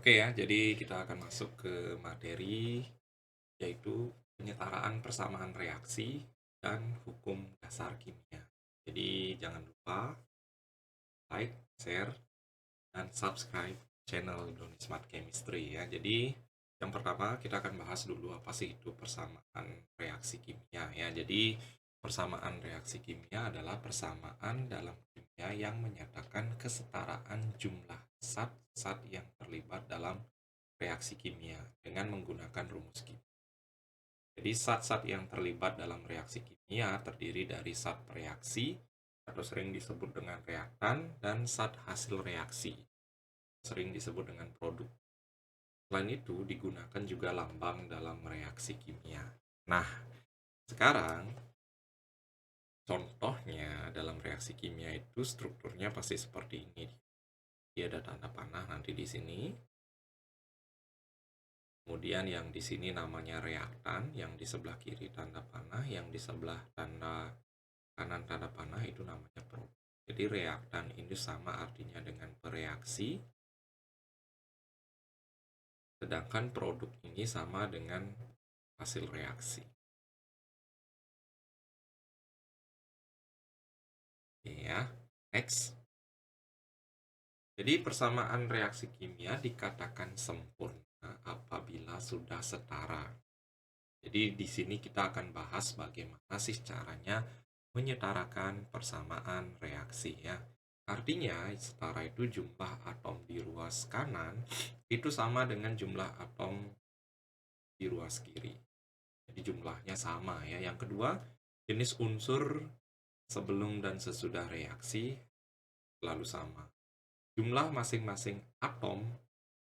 Oke ya, jadi kita akan masuk ke materi yaitu penyetaraan persamaan reaksi dan hukum dasar kimia. Jadi jangan lupa like, share, dan subscribe channel Doni Smart Chemistry ya. Jadi yang pertama kita akan bahas dulu apa sih itu persamaan reaksi kimia ya. Jadi persamaan reaksi kimia adalah persamaan dalam kimia yang menyatakan kesetaraan jumlah zat-zat yang terlibat dalam reaksi kimia dengan menggunakan rumus kimia. Jadi zat-zat yang terlibat dalam reaksi kimia terdiri dari zat reaksi atau sering disebut dengan reaktan dan zat hasil reaksi sering disebut dengan produk. Selain itu digunakan juga lambang dalam reaksi kimia. Nah, sekarang contohnya dalam reaksi kimia itu strukturnya pasti seperti ini. Dia ada tanda panah nanti di sini. Kemudian yang di sini namanya reaktan, yang di sebelah kiri tanda panah, yang di sebelah tanda kanan tanda panah itu namanya produk. Jadi reaktan ini sama artinya dengan bereaksi, sedangkan produk ini sama dengan hasil reaksi. Oke ya, next. Jadi persamaan reaksi kimia dikatakan sempurna apabila sudah setara. Jadi di sini kita akan bahas bagaimana sih caranya menyetarakan persamaan reaksi ya. Artinya setara itu jumlah atom di ruas kanan itu sama dengan jumlah atom di ruas kiri. Jadi jumlahnya sama ya. Yang kedua, jenis unsur sebelum dan sesudah reaksi selalu sama. Jumlah masing-masing atom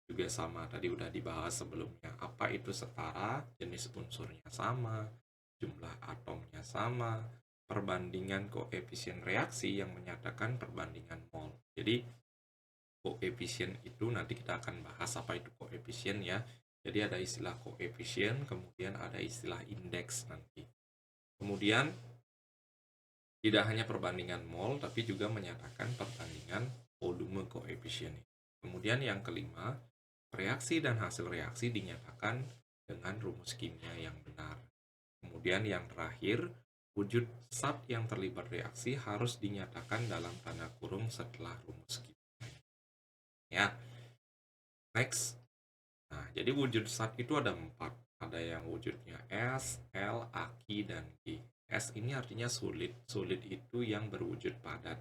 juga sama, tadi udah dibahas sebelumnya. Apa itu setara? Jenis unsurnya sama, jumlah atomnya sama, perbandingan koefisien reaksi yang menyatakan perbandingan mol. Jadi koefisien itu nanti kita akan bahas apa itu koefisien ya. Jadi ada istilah koefisien, kemudian ada istilah indeks nanti. Kemudian tidak hanya perbandingan mol, tapi juga menyatakan perbandingan volume koefisien. Kemudian yang kelima, reaksi dan hasil reaksi dinyatakan dengan rumus kimia yang benar. Kemudian yang terakhir, wujud zat yang terlibat reaksi harus dinyatakan dalam tanda kurung setelah rumus kimia. Ya, next. Nah, jadi wujud zat itu ada 4. Ada yang wujudnya S, L, Aki, dan G. S ini artinya sulit. Sulit itu yang berwujud padat.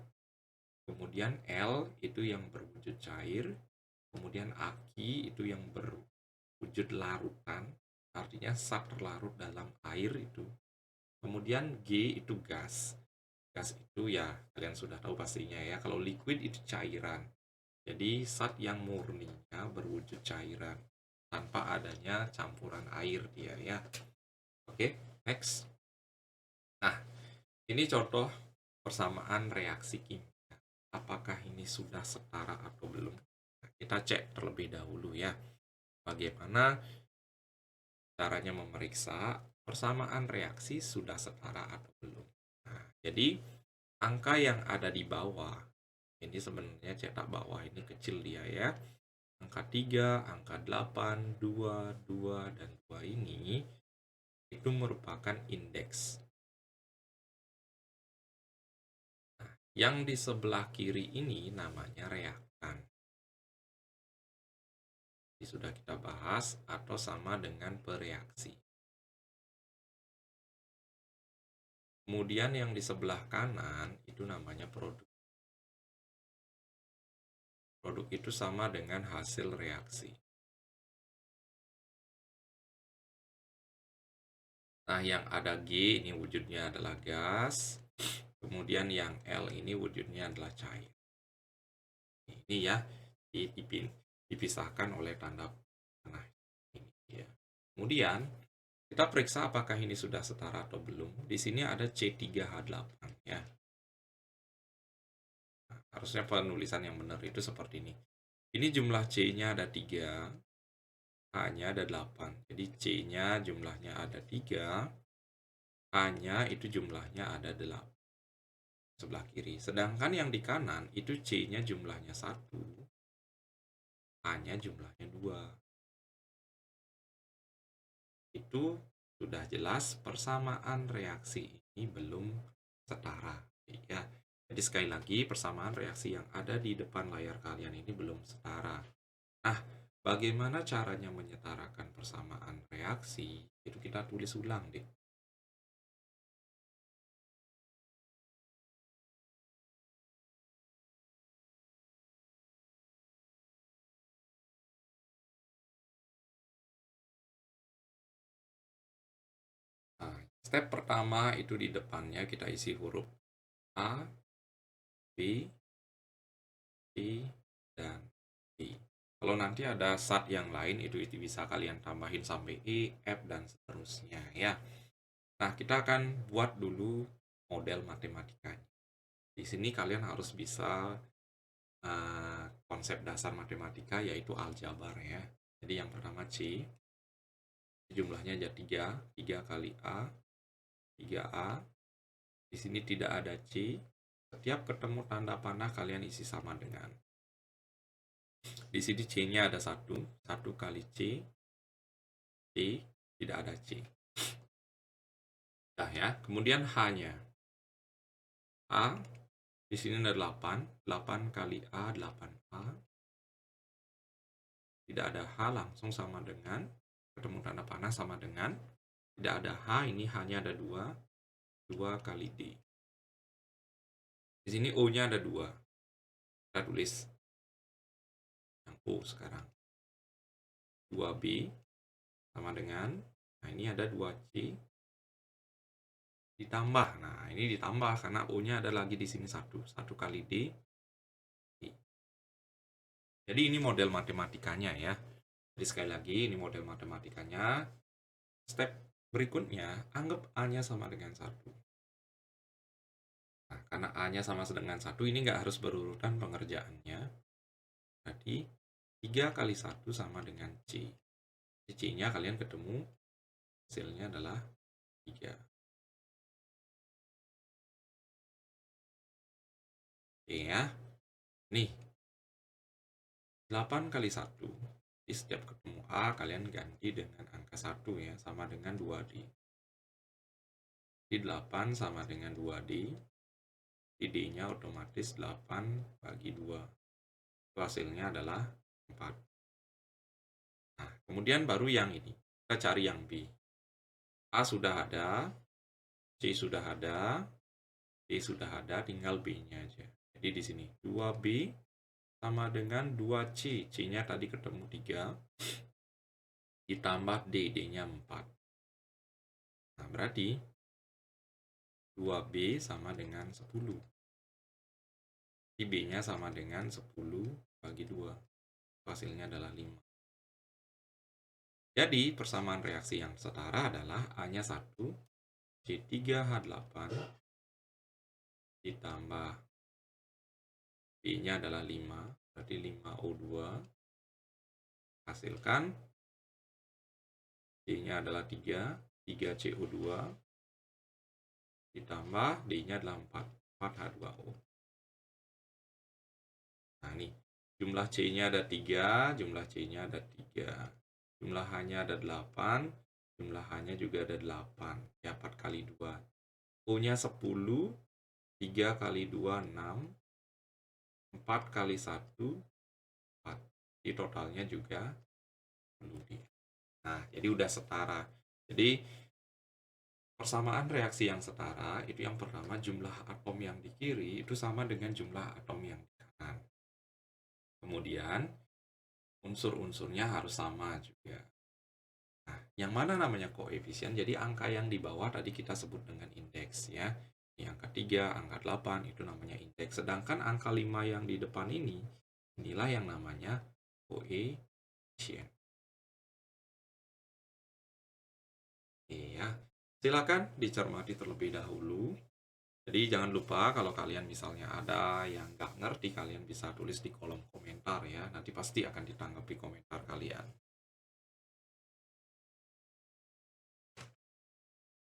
Kemudian L itu yang berwujud cair. Kemudian Aki itu yang berwujud larutan. Artinya zat terlarut dalam air itu. Kemudian G itu gas. Gas itu ya kalian sudah tahu pastinya ya. Kalau liquid itu cairan. Jadi zat yang murninya berwujud cairan tanpa adanya campuran air dia ya. Oke, next. Nah, ini contoh persamaan reaksi kimia. Apakah ini sudah setara atau belum? Nah, kita cek terlebih dahulu ya. Bagaimana caranya memeriksa persamaan reaksi sudah setara atau belum. Nah, jadi angka yang ada di bawah, ini sebenarnya cetak bawah ini kecil dia ya. Angka 3, angka 8, 2, 2, dan 2 ini itu merupakan indeks. Nah, yang di sebelah kiri ini namanya reaktan. Ini sudah kita bahas atau sama dengan bereaksi. Kemudian yang di sebelah kanan itu namanya produk. Produk itu sama dengan hasil reaksi. Nah, yang ada G ini wujudnya adalah gas. Kemudian yang L ini wujudnya adalah cair. Ini ya dipisahkan oleh tanda panah ini ya. Kemudian kita periksa apakah ini sudah setara atau belum. Di sini ada C3H8 ya. Nah, harusnya penulisan yang benar itu seperti ini. Ini jumlah C-nya ada 3, H-nya ada 8. Jadi C-nya jumlahnya ada 3, H-nya itu jumlahnya ada 8. Sebelah kiri. Sedangkan yang di kanan itu C-nya jumlahnya 1, hanya jumlahnya 2. Itu sudah jelas persamaan reaksi ini belum setara. Ya. Jadi sekali lagi persamaan reaksi yang ada di depan layar kalian ini belum setara. Nah, bagaimana caranya menyetarakan persamaan reaksi? Itu kita tulis ulang deh. Nah, step pertama itu di depannya kita isi huruf A, B, C, dan D. Kalau nanti ada sat yang lain itu bisa kalian tambahin sampai E, F, dan seterusnya ya. Nah, kita akan buat dulu model matematikanya. Di sini kalian harus bisa konsep dasar matematika yaitu aljabar ya. Jadi yang pertama C, jumlahnya jadi 3, 3 kali A, 3A. Di sini tidak ada C. Setiap ketemu tanda panah kalian isi sama dengan. Di sini C-nya ada 1, 1 kali C, C, tidak ada C. Nah ya, kemudian H-nya. A, di sini ada 8, 8 kali A, 8A. Tidak ada H, langsung sama dengan, ketemu tanda panah sama dengan, tidak ada H, ini hanya ada 2, 2 kali D. Di sini O-nya ada 2. Kita tulis yang O sekarang. 2B sama dengan, nah ini ada 2C ditambah. Nah, ini ditambah karena O-nya ada lagi di sini 1. 1 kali D. Jadi ini model matematikanya ya. Jadi sekali lagi ini model matematikanya. Step berikutnya, anggap A-nya sama dengan 1. Nah, karena A-nya sama dengan 1, ini nggak harus berurutan pengerjaannya. Jadi 3 kali 1 sama dengan C. C-nya kalian ketemu, hasilnya adalah 3. Oke ya. Nih, 8 kali 1. Di setiap ketemu A, kalian ganti dengan angka 1 ya, sama dengan 2D. Di 8 sama dengan 2D. Di D-nya otomatis 8 bagi 2. Itu hasilnya adalah 4. Nah, kemudian baru yang ini. Kita cari yang B. A sudah ada, C sudah ada, D sudah ada, tinggal B-nya aja. Jadi di sini 2B sama dengan 2C. C-nya tadi ketemu 3. Ditambah D, D-nya 4. Nah, berarti 2B sama dengan 10. B-nya sama dengan 10 bagi 2. Hasilnya adalah 5. Jadi, persamaan reaksi yang setara adalah A-nya 1, C3H8 ditambah B-nya adalah 5, berarti 5O2. Hasilkan D-nya adalah 3, 3CO2 ditambah D-nya adalah 4, 4H2O. Nah, ini jumlah C-nya ada 3, jumlah C-nya ada 3. Jumlah H-nya ada 8, jumlah H-nya juga ada 8. Ya, 4 kali 2. O-nya 10, 3 kali 2, 6. 4 kali 1, 4. Jadi totalnya juga 10. Nah, jadi udah setara. Jadi persamaan reaksi yang setara itu yang pertama jumlah atom yang di kiri itu sama dengan jumlah atom yang di kanan. Kemudian unsur-unsurnya harus sama juga. Nah, yang mana namanya koefisien? Jadi angka yang di bawah tadi kita sebut dengan indeks ya. Ini angka 3, angka 8 itu namanya indeks. Sedangkan angka 5 yang di depan ini, inilah yang namanya koefisien. Iya, silakan dicermati terlebih dahulu. Jadi jangan lupa kalau kalian misalnya ada yang nggak ngerti, kalian bisa tulis di kolom komentar ya. Nanti pasti akan ditanggapi komentar kalian.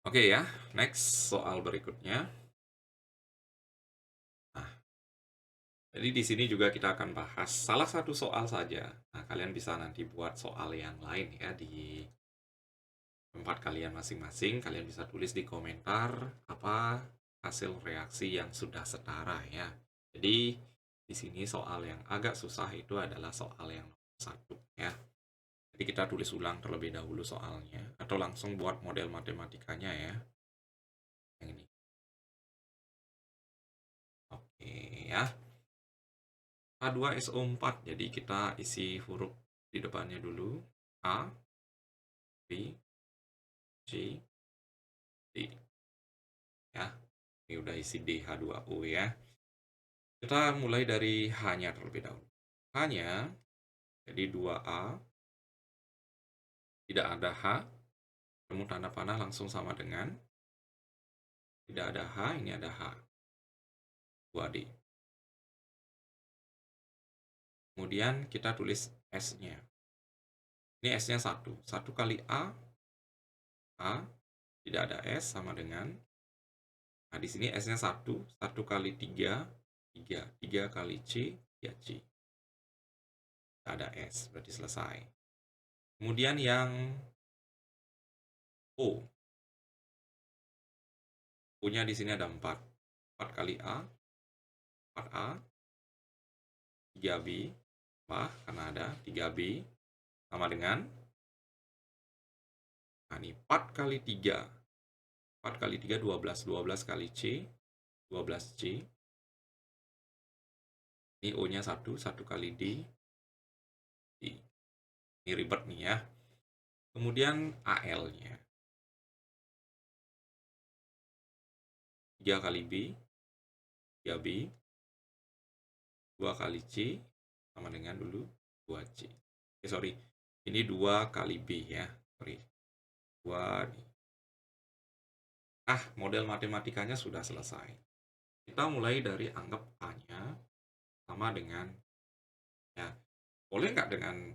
Oke ya, next soal berikutnya. Nah, Jadi di sini juga kita akan bahas salah satu soal saja. Nah, kalian bisa nanti buat soal yang lain ya di tempat kalian masing-masing. Kalian bisa tulis di komentar apa hasil reaksi yang sudah setara ya. Jadi di sini soal yang agak susah itu adalah soal yang nomor satu ya. Jadi kita tulis ulang terlebih dahulu soalnya atau langsung buat model matematikanya ya. Yang ini. Oke ya. H2SO4. Jadi kita isi huruf di depannya dulu. A, B, C, D. Ya, ini udah isi D, H2O ya. Kita mulai dari H-nya terlebih dahulu. H-nya, jadi 2A, tidak ada H, temu tanda panah langsung sama dengan, tidak ada H, ini ada H, 2D. Kemudian kita tulis S-nya. Ini S-nya 1. 1 kali A, tidak ada S, sama dengan, nah di sini S-nya 1, 1 kali 3, 3. 3 kali C, 3C. Tidak ada S, berarti selesai. Kemudian yang O. O-nya di sini ada 4. 4 kali A, 4A, 3B, karena ada 3B, sama dengan, nah ini 4 kali 3. 4 kali 3, 12. 12 kali C, 12C. Ini O-nya 1, 1 kali D, D. Ini ribet nih ya. Kemudian AL-nya. 3 kali B, 3B, 2 kali C, sama dengan dulu 2C. Sorry, ini 2 kali B ya. Sorry, 2 D. Model matematikanya sudah selesai. Kita mulai dari anggap A-nya sama dengan, ya, boleh nggak dengan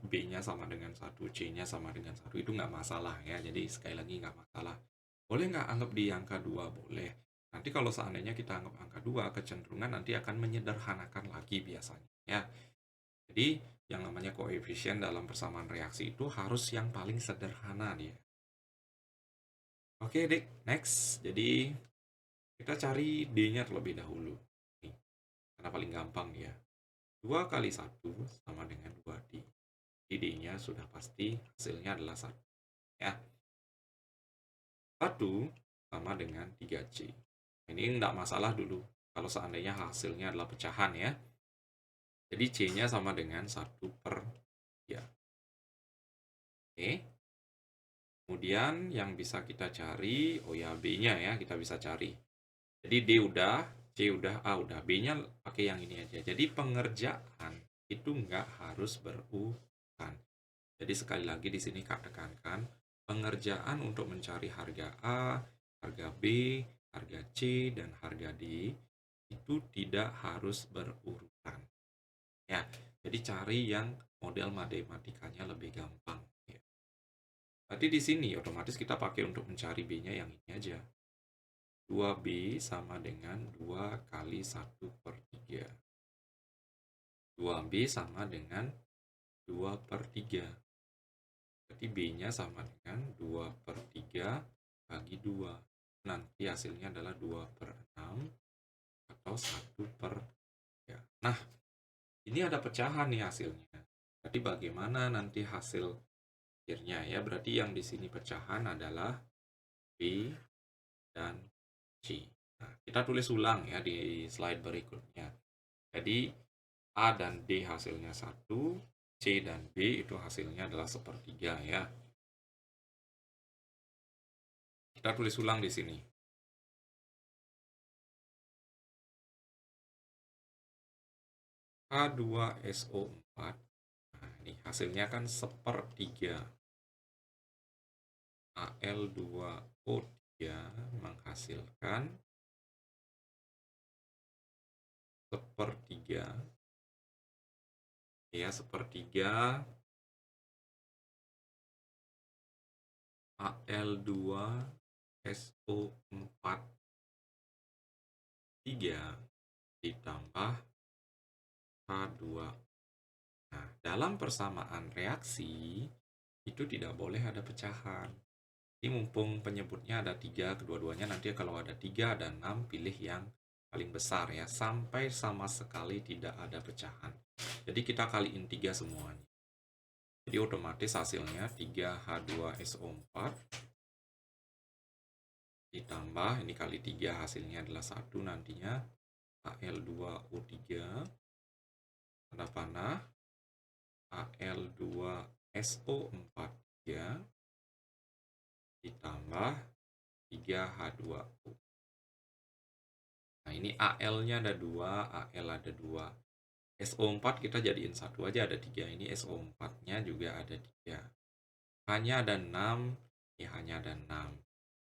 B-nya sama dengan 1, C-nya sama dengan 1, itu nggak masalah ya. Jadi sekali lagi nggak masalah. Boleh nggak anggap di angka 2? Boleh. Nanti kalau seandainya kita anggap angka 2, kecenderungan nanti akan menyederhanakan lagi biasanya ya. Jadi yang namanya koefisien dalam persamaan reaksi itu harus yang paling sederhana dia. Oke, Dik, next. Jadi kita cari D-nya terlebih dahulu. Nih, karena paling gampang ya. 2 kali 1 sama dengan 2D. D-nya sudah pasti hasilnya adalah 1. Ya. 1 sama dengan 3C. Ini enggak masalah dulu kalau seandainya hasilnya adalah pecahan ya. Jadi C-nya sama dengan 1 per 3. Oke. Kemudian yang bisa kita cari, oh ya B-nya ya, kita bisa cari. Jadi D udah, C udah, A udah. B-nya pakai yang ini aja. Jadi pengerjaan itu nggak harus berurutan. Jadi sekali lagi di sini Kak tekankan, pengerjaan untuk mencari harga A, harga B, harga C, dan harga D itu tidak harus berurutan. Ya, jadi cari yang model matematikanya lebih gampang. Ya. Berarti di sini otomatis kita pakai untuk mencari B-nya yang ini aja. 2B sama dengan 2 kali 1 per 3. 2B sama dengan 2 per 3. Berarti B-nya sama dengan 2 per 3 bagi 2. Nanti hasilnya adalah 2 per 6 atau 1 per 3. Nah, ini ada pecahan nih hasilnya. Jadi bagaimana nanti hasil akhirnya ya? Berarti yang di sini pecahan adalah B dan C. Nah, kita tulis ulang ya di slide berikutnya. Jadi A dan D hasilnya 1, C dan B itu hasilnya adalah sepertiga ya. Kita tulis ulang di sini. H2SO4. Nah, ini hasilnya kan sepertiga. Al2O3 menghasilkan sepertiga. Ya, sepertiga Al2SO4 3 ditambah H2. Nah, dalam persamaan reaksi, itu tidak boleh ada pecahan. Ini mumpung penyebutnya ada 3, kedua-duanya nanti kalau ada 3 ada 6, pilih yang paling besar ya, sampai sama sekali tidak ada pecahan. Jadi kita kaliin 3 semuanya. Jadi otomatis hasilnya 3H2SO4 ditambah, ini kali 3 hasilnya adalah 1 nantinya, Al2O3, tanda panah, Al2SO4 ditambah 3H2O. Nah, ini Al-nya ada 2, Al ada 2. SO4 kita jadiin 1 aja, ada 3. Ini SO4-nya juga ada 3. H-nya ada 6, ya H-nya ada 6.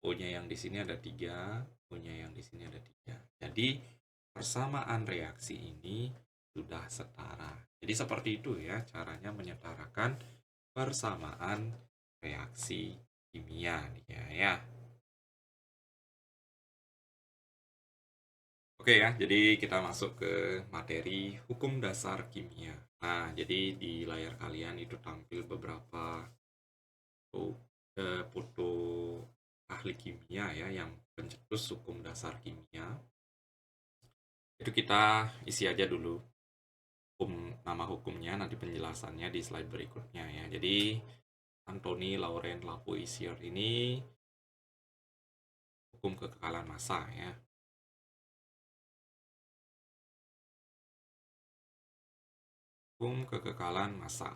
O-nya yang di sini ada 3, O-nya yang di sini ada 3. Jadi, persamaan reaksi ini sudah setara. Jadi seperti itu ya caranya menyetarakan persamaan reaksi kimia ya. Oke ya, jadi kita masuk ke materi hukum dasar kimia. Nah, jadi di layar kalian itu tampil beberapa foto ahli kimia ya yang pencetus hukum dasar kimia. Itu kita isi aja dulu nama hukumnya, nanti penjelasannya di slide berikutnya ya. Jadi Anthony Laurent Lavoisier ini hukum kekekalan massa ya. Hukum kekekalan massa.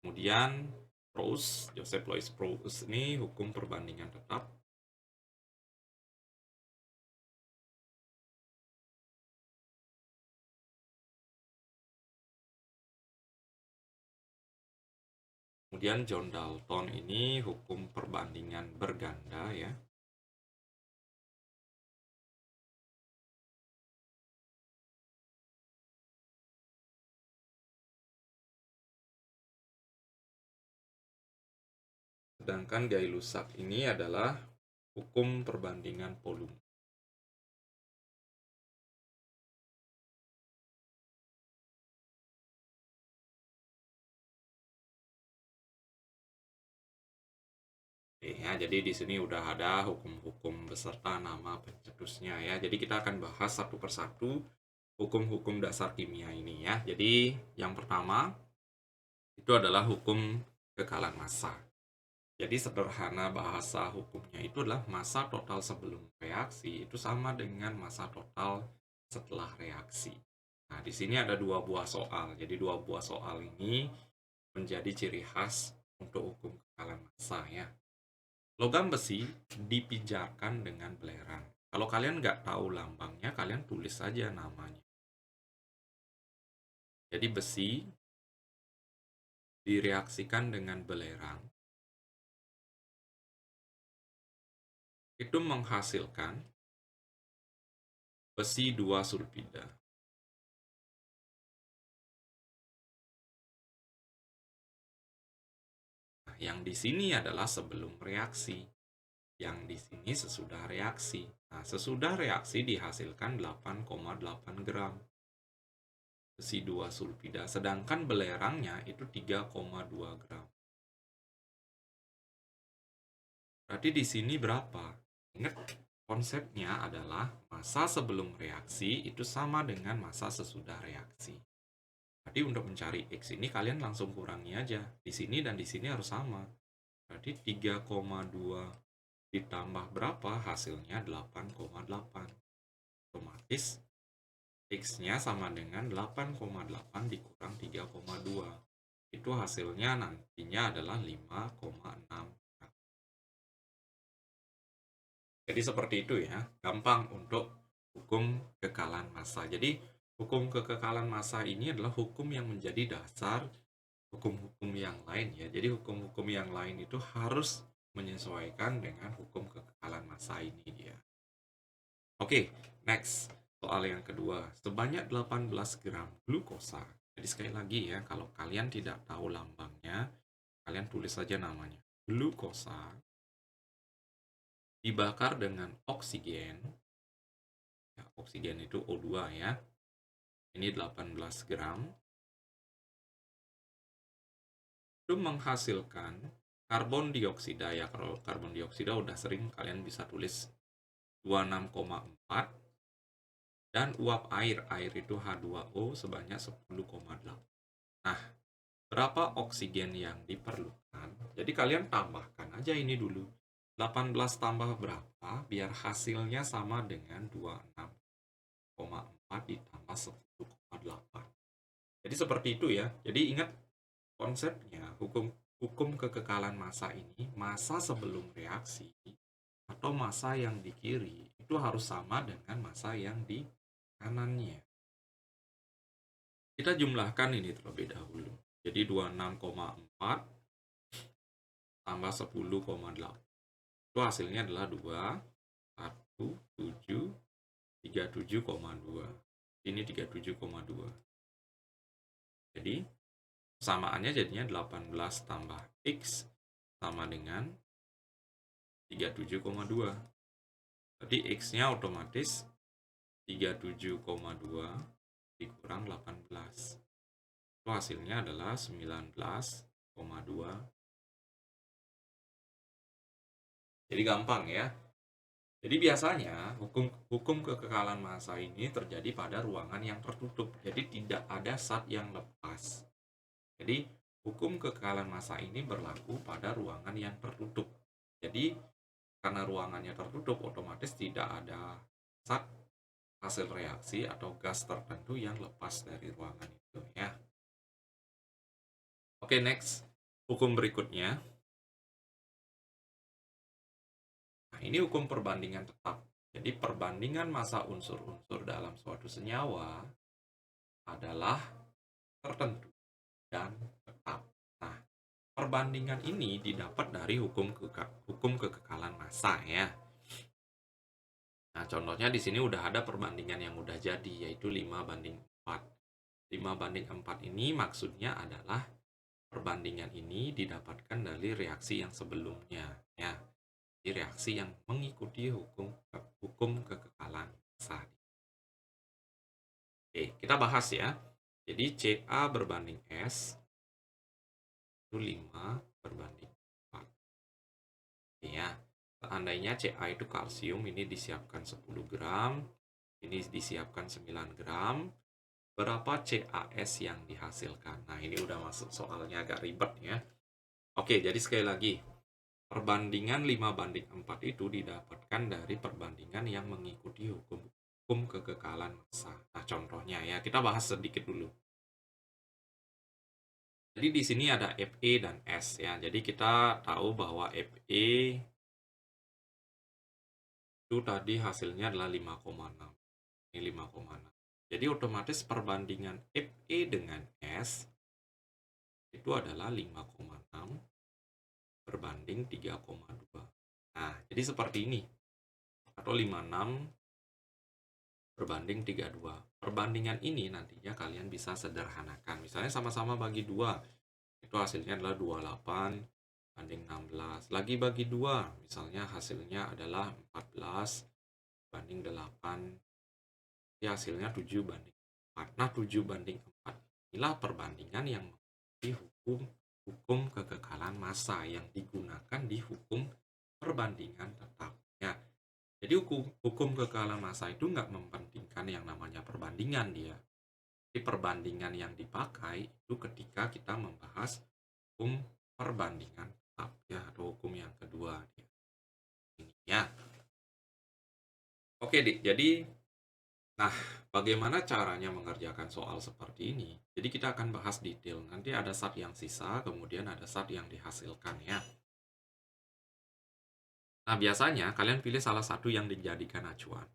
Kemudian Proust, Joseph Louis Proust ini hukum perbandingan tetap. Kemudian John Dalton ini hukum perbandingan berganda ya. Sedangkan Gay-Lussac ini adalah hukum perbandingan volume. Ya, jadi di sini udah ada hukum-hukum beserta nama pencetusnya ya. Jadi kita akan bahas satu persatu hukum-hukum dasar kimia ini ya. Jadi yang pertama itu adalah hukum kekekalan massa. Jadi sederhana bahasa hukumnya itu adalah massa total sebelum reaksi itu sama dengan massa total setelah reaksi. Nah, di sini ada 2 buah soal. Jadi 2 buah soal ini menjadi ciri khas untuk hukum kekekalan massa ya. Logam besi dipijarkan dengan belerang. Kalau kalian nggak tahu lambangnya, kalian tulis saja namanya. Jadi besi direaksikan dengan belerang. Itu menghasilkan besi 2 sulfida. Nah, yang di sini adalah sebelum reaksi. Yang di sini sesudah reaksi. Nah, sesudah reaksi dihasilkan 8,8 gram besi 2 sulfida, sedangkan belerangnya itu 3,2 gram. Berarti di sini berapa? Ingat, konsepnya adalah massa sebelum reaksi itu sama dengan massa sesudah reaksi. Berarti untuk mencari X ini kalian langsung kurangi aja. Di sini dan di sini harus sama. Berarti 3,2 ditambah berapa? Hasilnya 8,8. Otomatis X-nya sama dengan 8,8 dikurang 3,2. Itu hasilnya nantinya adalah 5,6. Jadi seperti itu ya, gampang untuk hukum kekekalan massa. Jadi hukum kekekalan massa ini adalah hukum yang menjadi dasar hukum-hukum yang lain ya. Jadi hukum-hukum yang lain itu harus menyesuaikan dengan hukum kekekalan massa ini dia. Oke, next. Soal yang kedua, sebanyak 18 gram glukosa. Jadi sekali lagi ya, kalau kalian tidak tahu lambangnya, kalian tulis saja namanya. Glukosa dibakar dengan oksigen. Ya, oksigen itu O2 ya. ini 18 gram, itu menghasilkan karbon dioksida. Ya, kalau karbon dioksida udah sering kalian bisa tulis 26,4, dan uap air itu H2O sebanyak 10,8. Nah, berapa oksigen yang diperlukan? Jadi kalian tambahkan aja ini dulu. 18 tambah berapa biar hasilnya sama dengan 26,4 ditambah 10,8. Jadi seperti itu ya. Jadi ingat konsepnya, hukum kekekalan massa ini, massa sebelum reaksi atau massa yang di kiri itu harus sama dengan massa yang di kanannya. Kita jumlahkan ini terlebih dahulu. Jadi 26,4 tambah 10,8. Itu hasilnya adalah 2,1,7,37,2. Ini 37,2. Jadi samaannya jadinya 18 tambah X sama dengan 37,2. Jadi X-nya otomatis 37,2 dikurang 18. Itu hasilnya adalah 19,2. Jadi gampang ya. Jadi biasanya hukum kekekalan massa ini terjadi pada ruangan yang tertutup. Jadi tidak ada zat yang lepas. Jadi hukum kekekalan massa ini berlaku pada ruangan yang tertutup. Jadi karena ruangannya tertutup, otomatis tidak ada zat hasil reaksi atau gas tertentu yang lepas dari ruangan itu ya. Oke, next. Hukum berikutnya. Nah, ini hukum perbandingan tetap. Jadi perbandingan massa unsur-unsur dalam suatu senyawa adalah tertentu dan tetap. Nah, perbandingan ini didapat dari hukum kekekalan massa ya. Nah, contohnya di sini udah ada perbandingan yang udah jadi, yaitu 5:4. 5:4 ini maksudnya adalah perbandingan ini didapatkan dari reaksi yang sebelumnya ya. Di reaksi yang mengikuti hukum kekekalan massa. Oke, kita bahas ya. Jadi Ca berbanding S itu 5:4. Oke ya. Seandainya Ca itu kalsium, ini disiapkan 10 gram, ini disiapkan 9 gram. Berapa CaS yang dihasilkan? Nah, ini udah masuk soalnya agak ribet ya. Oke, jadi sekali lagi. Perbandingan 5:4 itu didapatkan dari perbandingan yang mengikuti hukum kekekalan massa. Nah, contohnya ya, kita bahas sedikit dulu. Jadi di sini ada Fe dan S ya. Jadi kita tahu bahwa Fe itu tadi hasilnya adalah 5,6. Ini 5,6. Jadi otomatis perbandingan Fe dengan S itu adalah 5,6 berbanding 3,2. Nah, jadi seperti ini. Atau 56 berbanding 32. Perbandingan ini nantinya kalian bisa sederhanakan. Misalnya sama-sama bagi 2. Itu hasilnya adalah 28 banding 16. Lagi bagi 2. Misalnya hasilnya adalah 14 banding 8. Jadi hasilnya 7 banding 4. Nah, 7 banding 4. Inilah perbandingan yang mengikuti hukum kekekalan massa yang digunakan di hukum perbandingan tetap. Ya, jadi hukum kekekalan massa itu nggak mempentingkan yang namanya perbandingan dia. Jadi perbandingan yang dipakai itu ketika kita membahas hukum perbandingan tetap ya, atau hukum yang kedua dia. Ini ya. Oke, Dik. Jadi nah, bagaimana caranya mengerjakan soal seperti ini? Jadi kita akan bahas detail. Nanti ada zat yang sisa, kemudian ada zat yang dihasilkan ya. Nah, biasanya kalian pilih salah satu yang dijadikan acuan.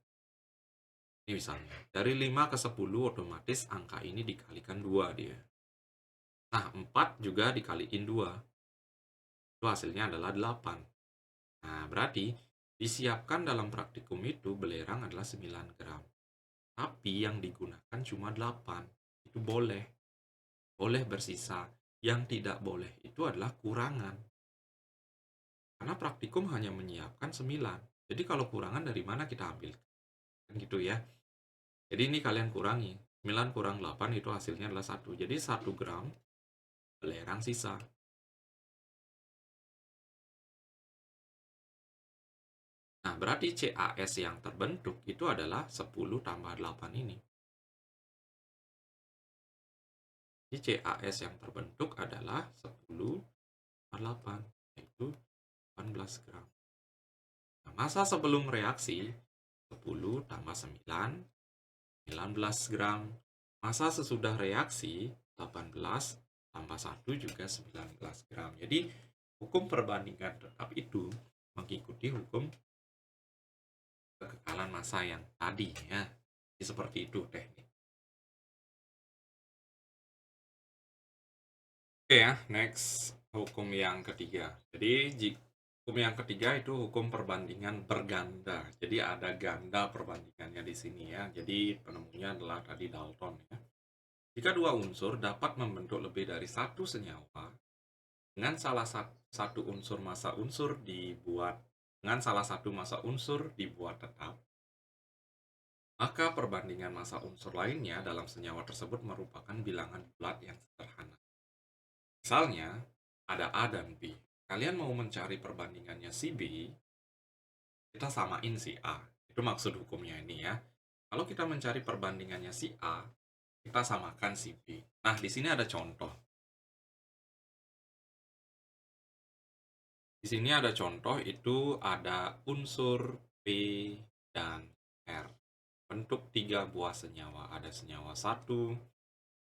Ini misalnya, dari 5 ke 10 otomatis angka ini dikalikan 2 dia. Nah, 4 juga dikaliin 2. Itu hasilnya adalah 8. Nah, berarti disiapkan dalam praktikum itu belerang adalah 9 gram. Tapi yang digunakan cuma 8. Itu boleh. Boleh bersisa. Yang tidak boleh itu adalah kurangan. Karena praktikum hanya menyiapkan 9. Jadi kalau kurangan dari mana kita ambil? Kan gitu ya. Jadi ini kalian kurangi. 9 kurang 8 itu hasilnya adalah 1. Jadi 1 gram belerang sisa. Nah, berarti CaS yang terbentuk itu adalah 10 tambah 8 ini. Jadi CaS yang terbentuk adalah 10 tambah 8, yaitu 18 gram. Nah, masa sebelum reaksi 10 tambah 9, 19 gram. Masa sesudah reaksi 18 tambah 1 juga 19 gram. Jadi hukum perbandingan tetap itu mengikuti hukum kekekalan massa yang tadi ya. Jadi seperti itu teknik. Oke ya, next hukum yang ketiga. Jadi hukum yang ketiga itu hukum perbandingan berganda. Jadi ada ganda perbandingannya di sini ya. Jadi penemunya adalah tadi Dalton ya. Jika dua unsur dapat membentuk lebih dari satu senyawa dengan salah satu unsur massa unsur dibuat dengan salah satu massa unsur dibuat tetap, maka perbandingan massa unsur lainnya dalam senyawa tersebut merupakan bilangan bulat yang sederhana. Misalnya, ada A dan B. Kalian mau mencari perbandingannya si B, kita samain si A. Itu maksud hukumnya ini ya. Kalau kita mencari perbandingannya si A, kita samakan si B. Nah, di sini ada contoh. Di sini ada contoh, itu ada unsur P dan R. Bentuk 3 buah senyawa. Ada senyawa 1,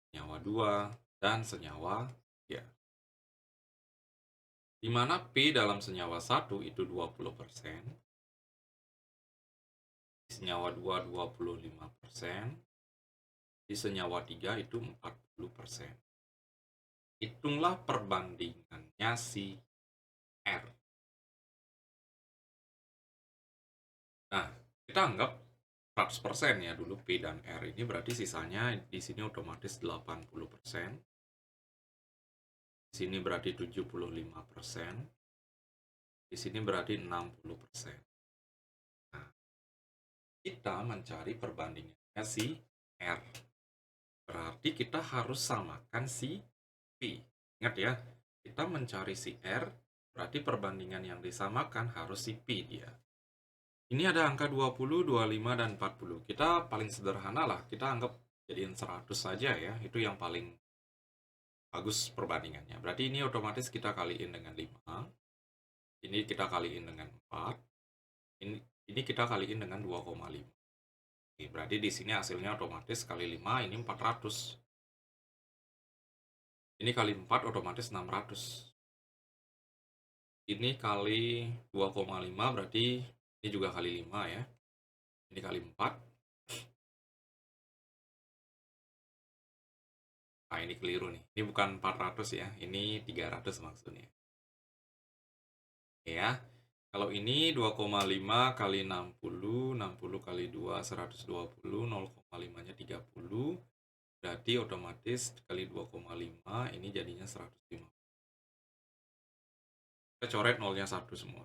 senyawa 2, dan senyawa 3. Di mana P dalam senyawa 1 itu 20%, di senyawa 2 25%, di senyawa 3 itu 40%. Hitunglah perbandingannya si R. Nah, kita anggap 100% ya dulu P dan R ini, berarti sisanya di sini otomatis 80%. Di sini berarti 75%. Di sini berarti 60%. Nah, kita mencari perbandingannya si R. Berarti kita harus samakan si P. Ingat ya, kita mencari si R, berarti perbandingan yang disamakan harus si P dia. Ini ada angka 20, 25, dan 40. Kita paling sederhana lah, kita anggap jadiin 100 saja ya. Itu yang paling bagus perbandingannya. Berarti ini otomatis kita kaliin dengan 5. Ini kita kaliin dengan 4. Ini kita kaliin dengan 2,5. Oke, berarti di sini hasilnya otomatis kali 5, ini 400. Ini kali 4 otomatis 600. Ini kali 2,5 berarti ini juga kali 5 ya. Ini kali 4. Nah, ini keliru nih. Ini bukan 400 ya. Ini 300 maksudnya. Ya. Kalau ini 2,5 kali 60, 60 kali 2, 120, 0,5-nya 30. Berarti otomatis kali 2,5 ini jadinya 150. Kita coret nolnya 1 semua.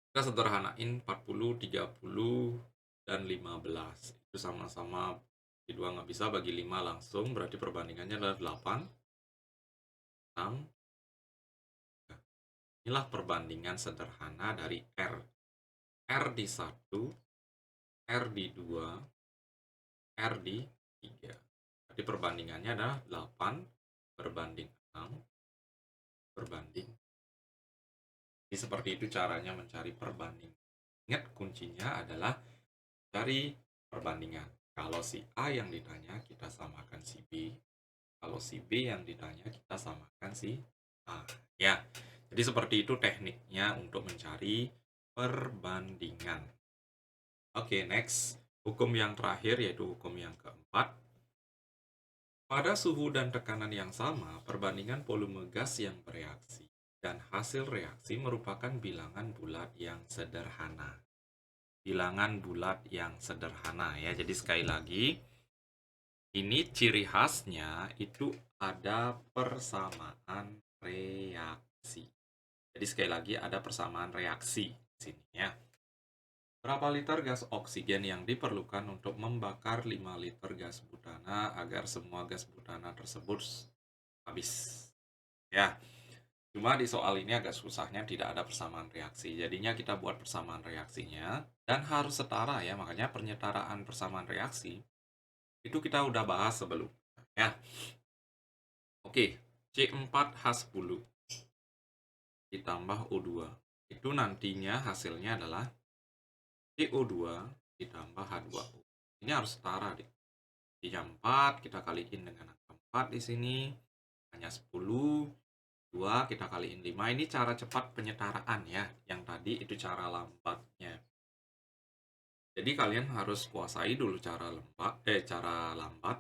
Kita sederhanain 40, 30, dan 15. Itu sama-sama di 2 nggak bisa, bagi 5 langsung. Berarti perbandingannya adalah 8, 6. Inilah perbandingan sederhana dari R. R di 1, R di 2, R di 3. Jadi perbandingannya adalah 8 berbanding 6 berbanding. Jadi seperti itu caranya mencari perbanding. Ingat, kuncinya adalah cari perbandingan. Kalau si A yang ditanya, kita samakan si B. Kalau si B yang ditanya, kita samakan si A. Ya, jadi seperti itu tekniknya untuk mencari perbandingan. Oke, next. Hukum yang terakhir yaitu hukum yang keempat. Pada suhu dan tekanan yang sama, perbandingan volume gas yang bereaksi dan hasil reaksi merupakan bilangan bulat yang sederhana. Bilangan bulat yang sederhana ya. Jadi sekali lagi, ini ciri khasnya itu ada persamaan reaksi. Jadi sekali lagi ada persamaan reaksi di sini ya. Berapa liter gas oksigen yang diperlukan untuk membakar 5 liter gas butana agar semua gas butana tersebut habis? Ya, cuma di soal ini agak susahnya tidak ada persamaan reaksi. Jadinya kita buat persamaan reaksinya dan harus setara ya. Makanya penyetaraan persamaan reaksi itu kita udah bahas sebelum. Ya. Oke, C4H10 ditambah O2. Itu nantinya hasilnya adalah CO2 ditambah H2O. Ini harus setara deh. 4 kita kaliin dengan angka 4 di sini hanya 10, 2 kita kaliin 5. Ini cara cepat penyetaraan ya. Yang tadi itu cara lambatnya. Jadi kalian harus kuasai dulu cara lambat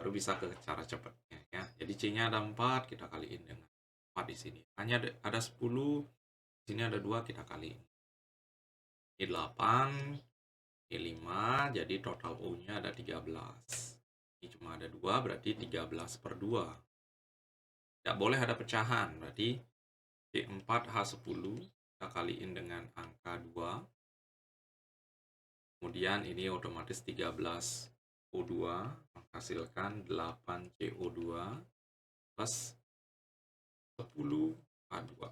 baru bisa ke cara cepatnya ya. Jadi C-nya ada 4, kita kaliin dengan 4 di sini. Hanya ada 10, di sini ada 2 kita kaliin. Ini 8, ini 5, jadi total O-nya ada 13. Ini cuma ada 2, berarti 13 per 2. Tidak boleh ada pecahan, berarti C4H10 kita kaliin dengan angka 2. Kemudian ini otomatis 13 O2 menghasilkan 8 CO2 plus 10 H2.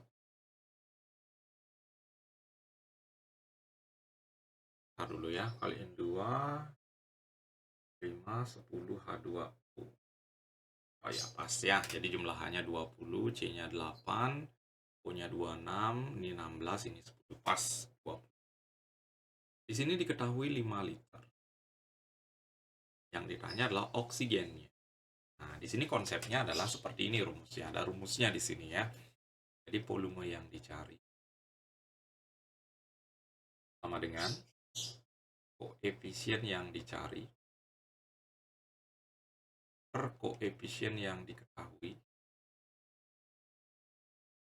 Kita dulu ya, kaliin 2, 5, 10 H2O. Oh ya, pas ya. Jadi jumlahannya 20, C-nya 8, O-nya 26, ini 16, ini 10. Pas. 20. Di sini diketahui 5 liter. Yang ditanya adalah oksigennya. Nah, di sini konsepnya adalah seperti ini rumusnya. Ada rumusnya di sini ya. Jadi volume yang dicari sama dengan koefisien yang dicari per koefisien yang diketahui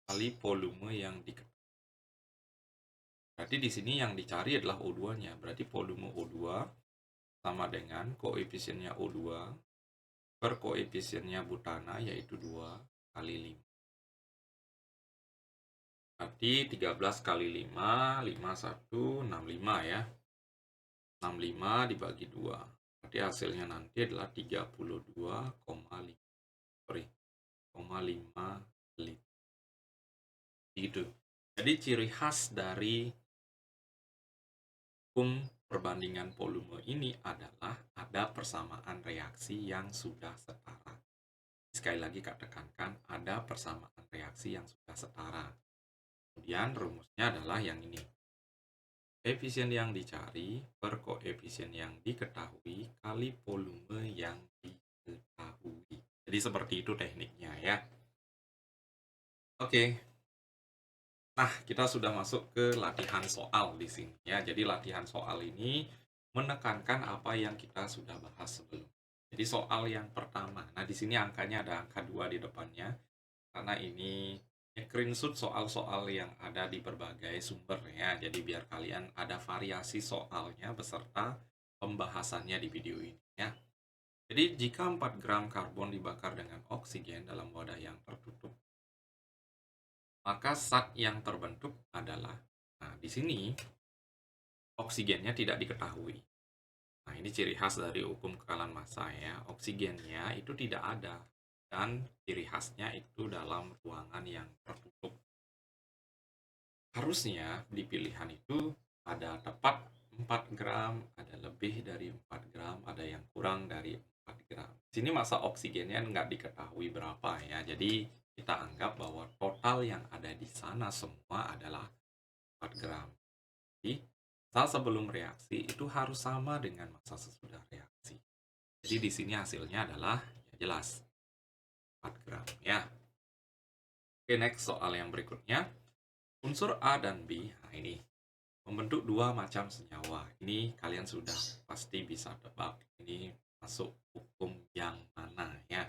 kali volume yang diketahui. Berarti di sini yang dicari adalah O2-nya. Berarti volume O2 sama dengan koefisiennya O2 per koefisiennya butana yaitu 2 kali 5. Berarti 13 kali 5, 51, 65 ya. 65 dibagi 2. Berarti hasilnya nanti adalah 32,5 liter. Gitu. Jadi ciri khas dari hukum perbandingan volume ini adalah ada persamaan reaksi yang sudah setara. Sekali lagi Kak tekankan, ada persamaan reaksi yang sudah setara. Kemudian rumusnya adalah yang ini. Koefisien yang dicari per koefisien yang diketahui kali volume yang diketahui. Jadi seperti itu tekniknya ya. Oke. Nah, kita sudah masuk ke latihan soal di sini ya. Jadi latihan soal ini menekankan apa yang kita sudah bahas sebelum. Jadi soal yang pertama. Nah, di sini angkanya ada angka 2 di depannya. Karena ini screenshot soal-soal yang ada di berbagai sumber ya. Jadi biar kalian ada variasi soalnya beserta pembahasannya di video ini ya. Jadi jika 4 gram karbon dibakar dengan oksigen dalam wadah yang tertutup, maka zat yang terbentuk adalah, nah di sini oksigennya tidak diketahui. Nah ini ciri khas dari hukum kekalan massa ya. Oksigennya itu tidak ada dan ciri khasnya itu dalam ruangan yang tertutup. Harusnya di pilihan itu ada tepat 4 gram, ada lebih dari 4 gram, ada yang kurang dari 4 gram. Di sini massa oksigennya nggak diketahui berapa ya. Jadi kita anggap bahwa total yang ada di sana semua adalah 4 gram. Jadi massa sebelum reaksi itu harus sama dengan massa sesudah reaksi. Jadi di sini hasilnya adalah ya jelas 4 gram ya. Oke, next soal yang berikutnya. Unsur A dan B, nah ini membentuk dua macam senyawa. Ini kalian sudah pasti bisa tebak. Ini masuk hukum yang mana ya.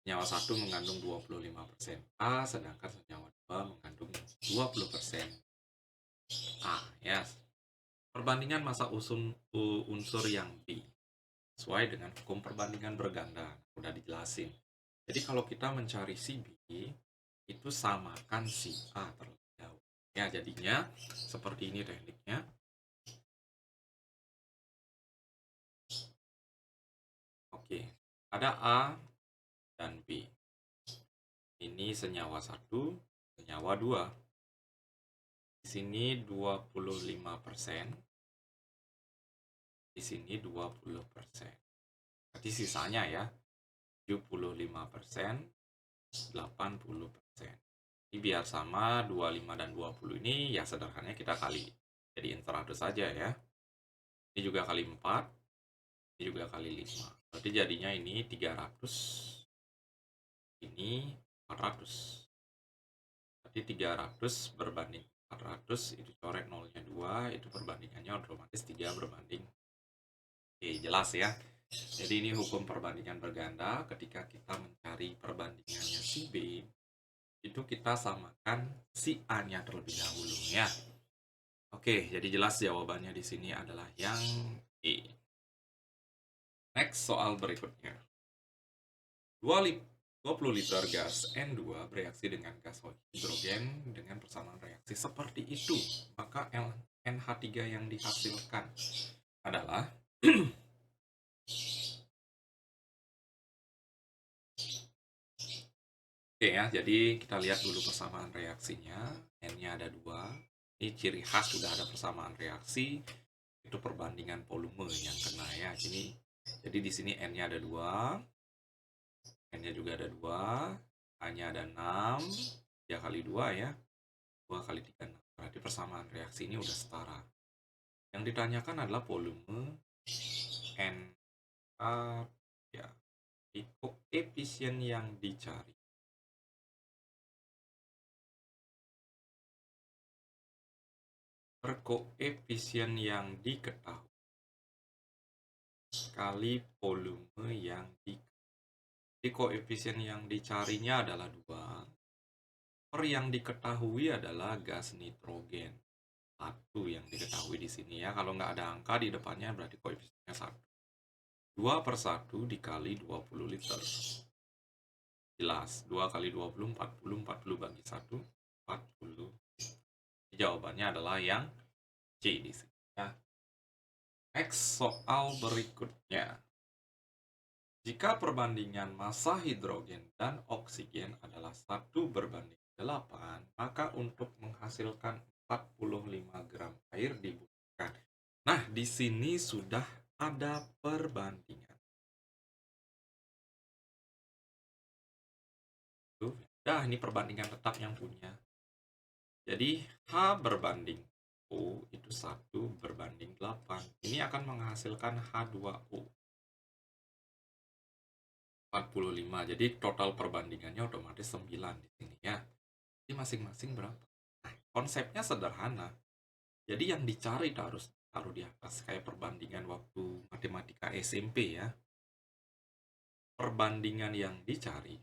Senyawa 1 mengandung 25% A, sedangkan senyawa 2 mengandung 20% A ya. Perbandingan massa unsur yang B sesuai dengan hukum perbandingan berganda. Udah dijelasin. Jadi kalau kita mencari si B, itu samakan si A terlebih dahulu. Ya, jadinya seperti ini tekniknya. Ada A dan B. Ini senyawa 1, senyawa 2. Di sini 25%, di sini 20%. Berarti sisanya ya 75%, 80%. Ini biar sama 25 dan 20 ini ya sederhananya kita kali jadiin 100 saja ya. Ini juga kali 4, ini juga kali 5. Berarti jadinya ini 300, ini 400. Berarti 300 berbanding 400, itu coret nolnya 2, itu perbandingannya otomatis 3 berbanding. Oke, jelas ya. Jadi ini hukum perbandingan berganda. Ketika kita mencari perbandingannya si B, itu kita samakan si A-nya terlebih dahulu ya. Oke, jadi jelas jawabannya di sini adalah yang E. Next, soal berikutnya. 20 liter gas N2 bereaksi dengan gas hidrogen dengan persamaan reaksi seperti itu. Maka NH3 yang dihasilkan adalah Oke ya, jadi kita lihat dulu persamaan reaksinya. N-nya ada 2. Ini ciri khas sudah ada persamaan reaksi. Itu perbandingan volume yang kena ya. Jadi di sini N-nya ada 2. N-nya juga ada 2. A-nya ada 6. 3 kali 2 ya. 2 kali 3, 6. Berarti persamaan reaksi ini udah setara. Yang ditanyakan adalah volume N ya. Koefisien yang dicari. Koefisien yang diketahui kali volume yang diketahui. Koefisien yang dicarinya adalah 2. Per yang diketahui adalah gas nitrogen. 1 yang diketahui di sini ya. Kalau nggak ada angka di depannya berarti koefisiennya 1. 2 per 1 dikali 20 liter. Jelas, 2 kali 20, 40, 40 bagi 1, 40. Jawabannya adalah yang C di sini ya. Next, soal berikutnya. Jika perbandingan massa hidrogen dan oksigen adalah 1:8, maka untuk menghasilkan 45 gram air dibutuhkan. Nah, di sini sudah ada perbandingan. Nah, ini perbandingan tetap yang punya. Jadi, H berbanding O itu 1:8. Ini akan menghasilkan H2O. 45. Jadi total perbandingannya otomatis 9 di sini ya. Jadi masing-masing berapa? Nah, konsepnya sederhana. Jadi yang dicari harus taruh di atas kayak perbandingan waktu matematika SMP ya. Perbandingan yang dicari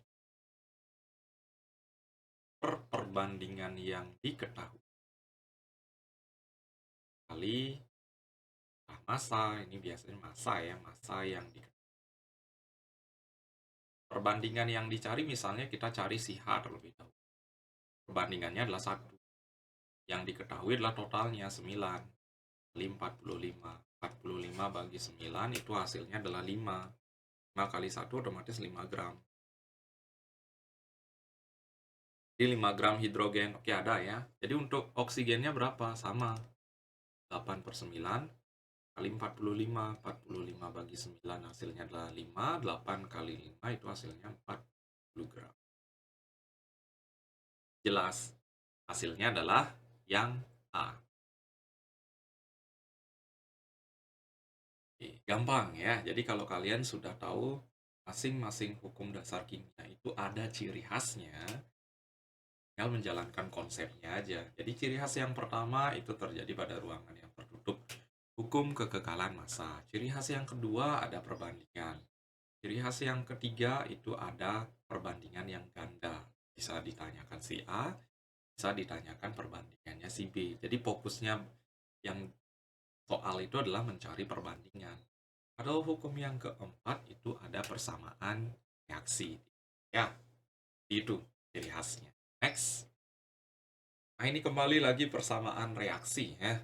per perbandingan yang diketahui kali massa, ini biasanya massa ya, massa yang diketahui. Perbandingan yang dicari misalnya kita cari si H terlebih dahulu. Perbandingannya adalah 1. Yang diketahui adalah totalnya 9 kali 45. 45 bagi 9 itu hasilnya adalah 5. 5 kali 1 otomatis 5 gram. Jadi 5 gram hidrogen, oke ada ya. Jadi untuk oksigennya berapa? Sama. 8/9 kali 45. 45 bagi 9 hasilnya adalah 5. 8 kali 5 itu hasilnya 40 gram. Jelas, hasilnya adalah yang A. Oke, gampang ya. Jadi kalau kalian sudah tahu masing-masing hukum dasar kimia itu ada ciri khasnya, tinggal menjalankan konsepnya aja. Jadi ciri khas yang pertama itu terjadi pada ruangan yang tertutup. Hukum kekekalan massa. Ciri khas yang kedua ada perbandingan. Ciri khas yang ketiga itu ada perbandingan yang ganda. Bisa ditanyakan si A, bisa ditanyakan perbandingannya si B. Jadi fokusnya yang soal itu adalah mencari perbandingan. Kalau hukum yang keempat itu ada persamaan reaksi. Ya, itu ciri khasnya. Next. Nah, ini kembali lagi persamaan reaksi ya.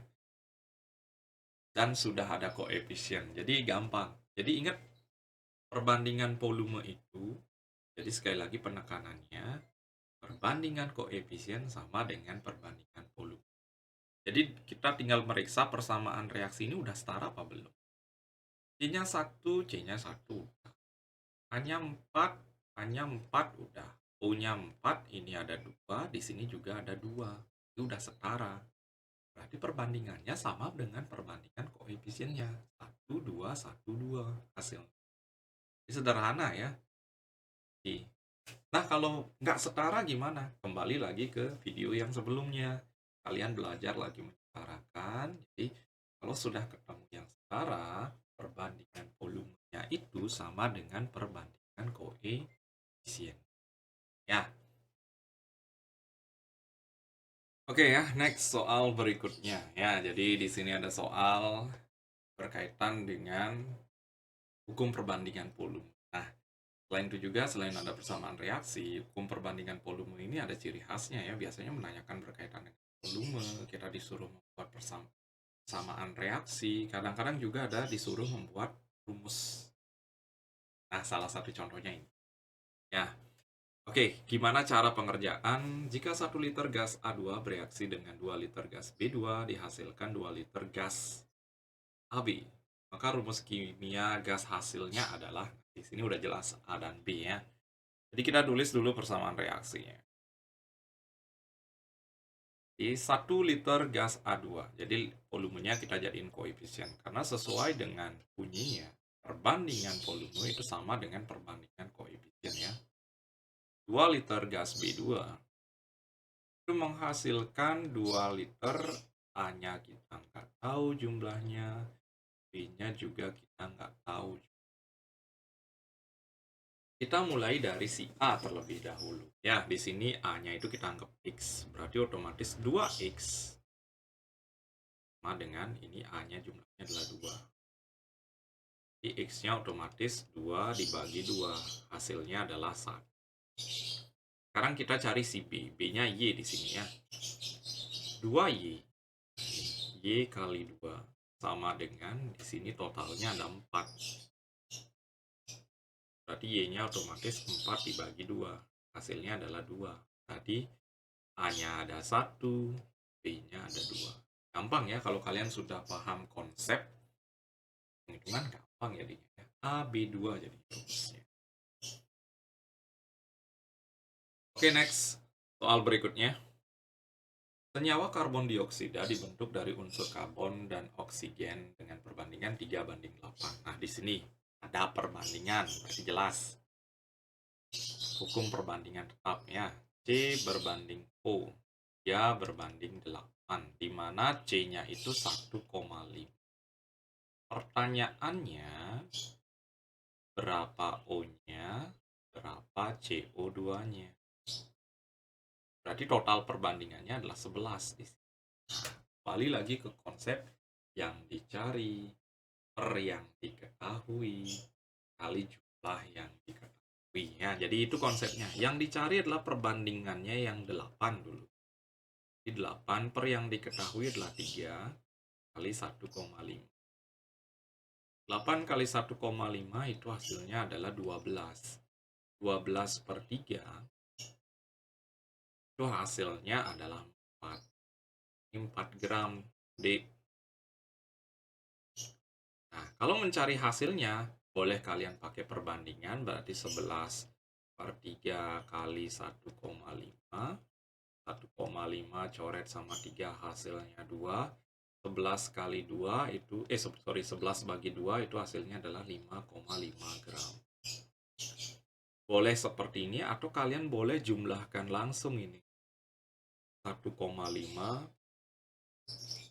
Dan sudah ada koefisien. Jadi gampang. Jadi ingat Perbandingan volume itu, jadi sekali lagi penekanannya, perbandingan koefisien sama dengan perbandingan volume. Jadi kita tinggal meriksa persamaan reaksi ini udah setara apa belum. C-nya 1, C-nya 1. Hanya 4, hanya 4 udah. O-nya 4, ini ada 2, di sini juga ada 2. Itu udah setara. Berarti perbandingannya sama dengan perbandingan koefisiennya. 1, 2, 1, 2 hasil. Ini sederhana ya. Nah, kalau nggak setara gimana? Kembali lagi ke video yang sebelumnya. Kalian belajar lagi menyetarakan. Jadi, kalau sudah ketemu yang setara, perbandingan volumenya itu sama dengan perbandingan koefisien. Ya. Oke ya, next soal berikutnya. Ya, jadi di sini ada soal berkaitan dengan hukum perbandingan volume. Nah, selain itu juga, selain ada persamaan reaksi, hukum perbandingan volume ini ada ciri khasnya ya. Biasanya menanyakan berkaitan dengan volume, kita disuruh membuat persamaan reaksi, kadang-kadang juga ada disuruh membuat rumus. Nah, salah satu contohnya ini. Ya, oke, gimana cara pengerjaan jika 1 liter gas A2 bereaksi dengan 2 liter gas B2 dihasilkan 2 liter gas AB? Maka rumus kimia gas hasilnya adalah, di sini udah jelas A dan B ya. Jadi kita tulis dulu persamaan reaksinya. Di 1 liter gas A2. Jadi volumenya kita jadiin koefisien. Karena sesuai dengan bunyinya, perbandingan volume itu sama dengan perbandingan koefisien ya. 2 liter gas B2 itu menghasilkan 2 liter, A-nya kita nggak tahu jumlahnya, B-nya juga kita nggak tahu. Kita mulai dari si A terlebih dahulu. Ya, di sini A-nya itu kita anggap X. Berarti otomatis 2X sama dengan ini A-nya jumlahnya adalah 2. Jadi X-nya otomatis 2 dibagi 2. Hasilnya adalah 1. Sekarang kita cari si B. B-nya Y di sini ya. 2Y. Y kali 2 sama dengan di sini totalnya ada 4. Berarti Y-nya otomatis 4 dibagi 2. Hasilnya adalah 2. Tadi A-nya ada 1, B-nya ada 2. Gampang ya kalau kalian sudah paham konsep penghitungan, gampang ya A, B2 jadi rumusnya. Oke, next. Soal berikutnya. Senyawa karbon dioksida dibentuk dari unsur karbon dan oksigen dengan perbandingan 3:8. Nah, di sini ada perbandingan, berarti jelas. Hukum perbandingan tetap ya. C berbanding O. Ya berbanding 8, di mana C-nya itu 1,5. Pertanyaannya, berapa O-nya, berapa CO2-nya? Berarti total perbandingannya adalah 11 di sini. Kembali lagi ke konsep yang dicari per yang diketahui kali jumlah yang diketahui ya. Jadi itu konsepnya. Yang dicari adalah perbandingannya yang 8 dulu. Di 8 per yang diketahui adalah 3 kali 1,5. 8 kali 1,5 itu hasilnya adalah 12. 12 per 3 itu hasilnya adalah 4. 4 gram D. Nah, kalau mencari hasilnya, boleh kalian pakai perbandingan, berarti 11 per 3 kali 1,5. 1,5 coret sama 3 hasilnya 2. 11 kali 2 itu, 11 bagi 2 itu hasilnya adalah 5,5 gram. Boleh seperti ini, atau kalian boleh jumlahkan langsung ini. 1,5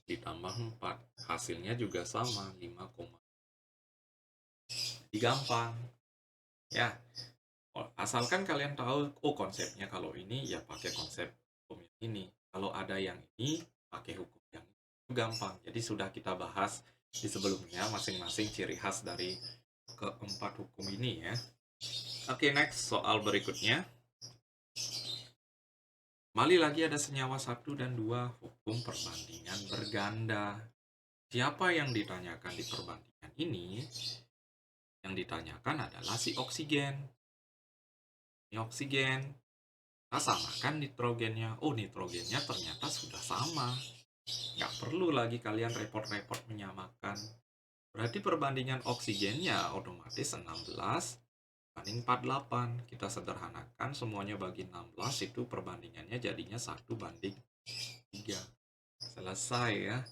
ditambah 4. Hasilnya juga sama, 5,5. Jadi gampang. Ya, asalkan kalian tahu, oh konsepnya kalau ini, ya pakai konsep hukum yang ini. Kalau ada yang ini, pakai hukum yang ini. Itu gampang. Jadi sudah kita bahas di sebelumnya, masing-masing ciri khas dari keempat hukum ini ya. Oke, next, soal berikutnya. Kembali lagi ada senyawa 1 dan 2, hukum perbandingan berganda. Siapa yang ditanyakan di perbandingan ini? Yang ditanyakan adalah si oksigen. Ini oksigen. Kita samakan nitrogennya. Oh, nitrogennya ternyata sudah sama. Nggak perlu lagi kalian repot-repot menyamakan. Berarti perbandingan oksigennya otomatis 16 banding 48. Kita sederhanakan semuanya bagi 16, itu perbandingannya jadinya 1 banding 3. Selesai ya.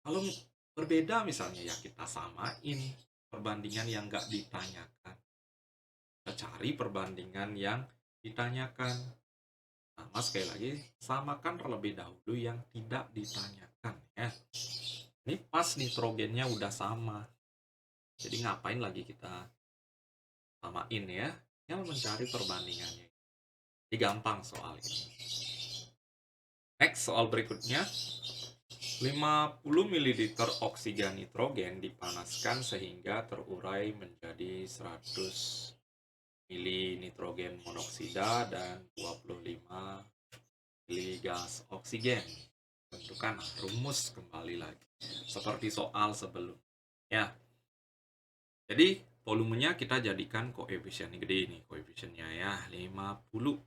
Kalau berbeda misalnya ya kita samain perbandingan yang nggak ditanyakan. Kita cari perbandingan yang ditanyakan. Nah, sekali lagi, samakan terlebih dahulu yang tidak ditanyakan ya. Ini pas nitrogennya udah sama. Jadi ngapain lagi kita samain ya? Tinggal mencari perbandingannya. Ini gampang soal ini. Next, soal berikutnya. 50 ml oksigen nitrogen dipanaskan sehingga terurai menjadi 100 mili nitrogen monoksida dan 25 mili gas oksigen. Tentukan rumus kembali lagi seperti soal sebelumnya. Jadi volumenya kita jadikan koefisien gede ini, koefisiennya ya 50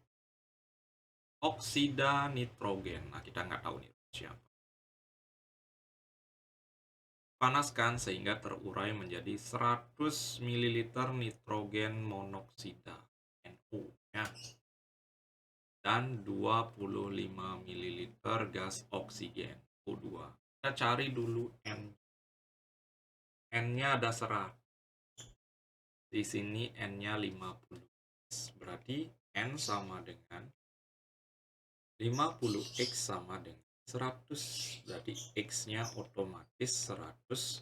oksida nitrogen. Nah, kita nggak tahu nih siapa. Panaskan sehingga terurai menjadi 100 ml nitrogen monoksida NO ya. Dan 25 ml gas oksigen O2. Kita cari dulu N. N-nya ada 100. Di sini N-nya 50. Berarti N sama dengan 50, X sama dengan 100. Berarti X-nya otomatis 100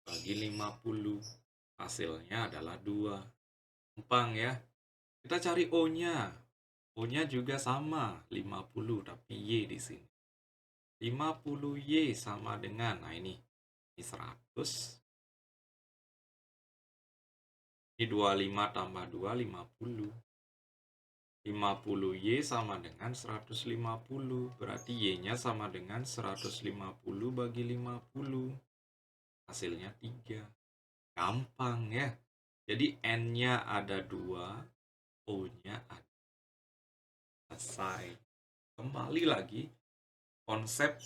bagi 50. Hasilnya adalah 2. Gampang ya. Kita cari O-nya. O-nya juga sama, 50, tapi Y di sini. 50Y sama dengan, nah ini 100. Ini 25 tambah 2, 50. 50Y sama dengan 150. Berarti Y-nya sama dengan 150 bagi 50. Hasilnya 3. Gampang ya. Jadi N-nya ada 2, O-nya ada. Selesai. Kembali lagi, konsep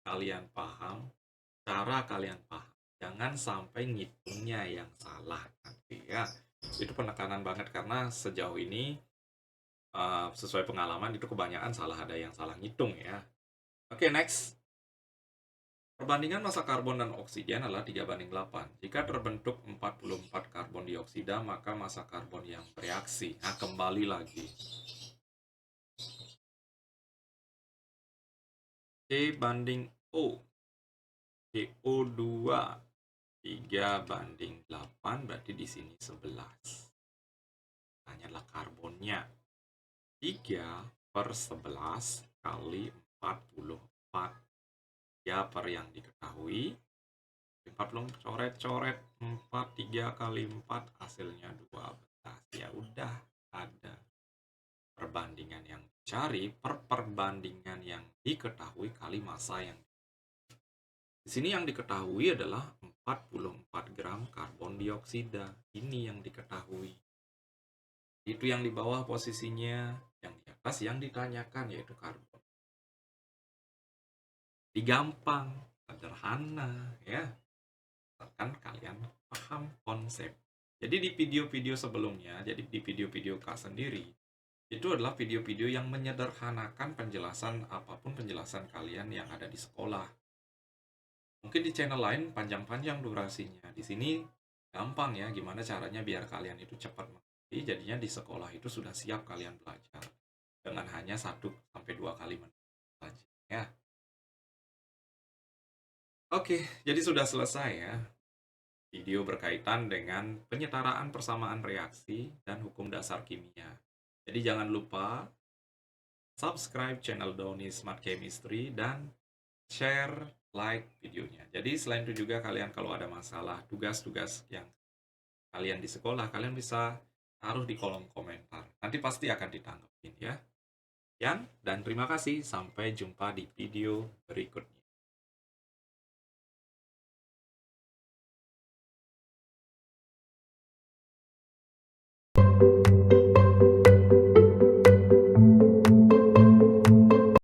kalian paham, cara kalian paham. Jangan sampai ngitungnya yang salah nanti ya. Itu penekanan banget karena sejauh ini sesuai pengalaman itu kebanyakan ada yang salah ngitung ya. Oke, next. Perbandingan massa karbon dan oksigen adalah 3:8. Jika terbentuk 44 karbon dioksida, maka massa karbon yang bereaksi. Nah, kembali lagi. C banding O. CO2 3:8, berarti di sini 11. Hanya adalah karbonnya. 3/11 kali 44. Ya, per yang diketahui. 40 coret-coret 4, 3 kali 4 hasilnya 12. Ya udah, ada perbandingan yang dicari per perbandingan yang diketahui kali massa yang di sini yang diketahui adalah 44 gram karbon dioksida. Ini yang diketahui. Itu yang di bawah posisinya, yang di atas yang ditanyakan yaitu karbon. Digampang, sederhana ya. Kan kalian paham konsep. Jadi di video-video sebelumnya, jadi di video-video Kak sendiri, itu adalah video-video yang menyederhanakan penjelasan apapun penjelasan kalian yang ada di sekolah. Mungkin di channel lain panjang-panjang durasinya. Di sini gampang ya, gimana caranya biar kalian itu cepat mengerti. Jadinya di sekolah itu sudah siap kalian belajar dengan hanya 1-2 kali belajar ya. Oke, jadi sudah selesai ya video berkaitan dengan penyetaraan persamaan reaksi dan hukum dasar kimia. Jadi jangan lupa subscribe channel Doni Smart Chemistry dan share, like videonya. Jadi selain itu juga kalian kalau ada masalah, tugas-tugas yang kalian di sekolah, kalian bisa taruh di kolom komentar. Nanti pasti akan ditanggepin ya. Dan terima kasih. Sampai jumpa di video berikutnya.